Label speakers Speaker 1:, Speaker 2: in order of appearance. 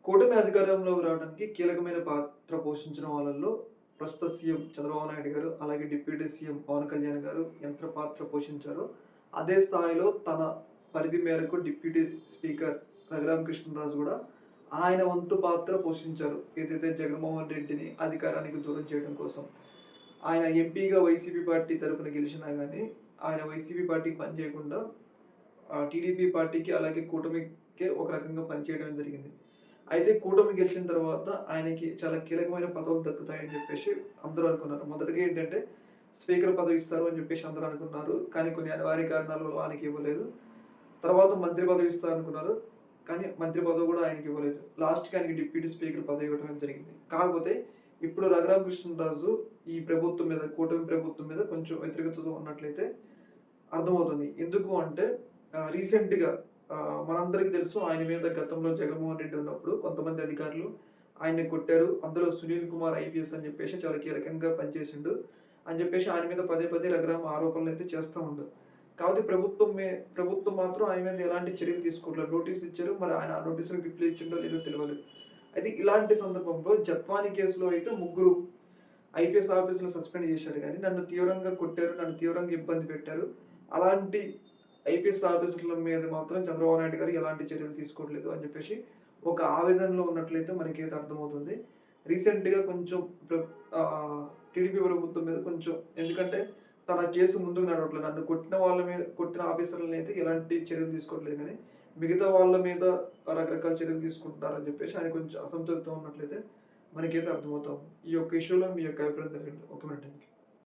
Speaker 1: కూటమి అధికారంలోకి రావడానికి కీలకమైన పాత్ర పోషించిన వాళ్ళల్లో ప్రస్తుత సీఎం చంద్రబాబు నాయుడు గారు, అలాగే డిప్యూటీ సీఎం పవన్ కళ్యాణ్ గారు ఎంత పాత్ర పోషించారో, అదే స్థాయిలో తన పరిధి మేరకు డిప్యూటీ స్పీకర్ రఘురామకృష్ణరాజు కూడా ఆయన వంతు పాత్ర పోషించారు. ఏదైతే జగన్మోహన్ రెడ్డిని అధికారానికి దూరం చేయడం కోసం. ఆయన ఎంపీగా వైసీపీ పార్టీ తరపున గెలిచినా గానీ, ఆయన వైసీపీ పార్టీకి పనిచేయకుండా టీడీపీ పార్టీకి అలాగే కూటమికే ఒక రకంగా పనిచేయడం జరిగింది. అయితే కూటమి గెలిచిన తర్వాత ఆయనకి చాలా కీలకమైన పదవులు దక్కుతాయని చెప్పేసి అందరూ అనుకున్నారు. మొదటగా ఏంటంటే స్పీకర్ పదవి ఇస్తారు అని చెప్పేసి అందరూ అనుకున్నారు. కానీ కొన్ని అనివార్య కారణాల వల్ల ఆయనకి ఇవ్వలేదు. తర్వాత మంత్రి పదవి ఇస్తారు అనుకున్నారు. కానీ మంత్రి పదవి కూడా ఆయనకి ఇవ్వలేదు. లాస్ట్‌కి ఆయనకి డిప్యూటీ స్పీకర్ పదవి ఇవ్వడం జరిగింది. కాకపోతే ఇప్పుడు రఘురామకృష్ణరాజు ఈ ప్రభుత్వం మీద, కూటమి ప్రభుత్వం మీద కొంచెం వ్యతిరేకతతో ఉన్నట్లయితే అర్థమవుతుంది. ఎందుకు అంటే రీసెంట్‌గా మనందరికీ తెలుసు ఆయన మీద గతంలో జగన్మోహన్ రెడ్డి ఉన్నప్పుడు కొంతమంది అధికారులు ఆయన్ని కొట్టారు. అందులో సునీల్ కుమార్ ఐపీఎస్ అని చెప్పేసి చాలా కీలకంగా పనిచేసిండు అని చెప్పేసి ఆయన మీద పదే పదే రఘురామ ఆరోపణలైతే చేస్తా ఉండు. కాకపోతే ప్రభుత్వం మాత్రం ఆయన మీద ఎలాంటి చర్యలు తీసుకోవట్లేదు. నోటీసులు ఇచ్చారు. మరి ఆయన ఆ నోటీసులకు రిప్లై ఇచ్చిండో లేదో తెలవలేదు. అయితే ఇలాంటి సందర్భంలో జత్వాని కేసులో అయితే ముగ్గురు ఐపీఎస్ ఆఫీసర్‌లు సస్పెండ్ చేశారు గానీ, నన్ను తీవ్రంగా కొట్టారు, నన్ను తీవ్రంగా ఇబ్బంది పెట్టారు. అలాంటి ఐపీఎస్ ఆఫీసర్‌ల మీద మాత్రం చంద్రబాబు నాయుడు గారు ఎలాంటి చర్యలు తీసుకోవట్లేదు అని చెప్పేసి ఒక ఆవేదనలో ఉన్నట్లయితే మనకైతే అర్థమవుతుంది. రీసెంట్‌గా కొంచెం టీడీపీ ప్రభుత్వం మీద కొంచెం ఎందుకంటే తన కేసు ముందుకు నడవట్లేదు. నన్ను కొట్టిన వాళ్ళ మీద కొట్టిన ఆఫీసర్‌లనైతే ఎలాంటి చర్యలు తీసుకోవట్లేదు గానీ, మిగతా వాళ్ళ మీద రకరకాల చర్యలు తీసుకుంటున్నారని చెప్పేసి ఆయన కొంచెం అసంతృప్తితో ఉన్నట్లయితే మనకైతే అర్థమవుతా ఉంది. ఈ యొక్క ఇష్యూలో మీ యొక్క అభిప్రాయం తెలియజేయండి. ఒక మినిట్ అండి.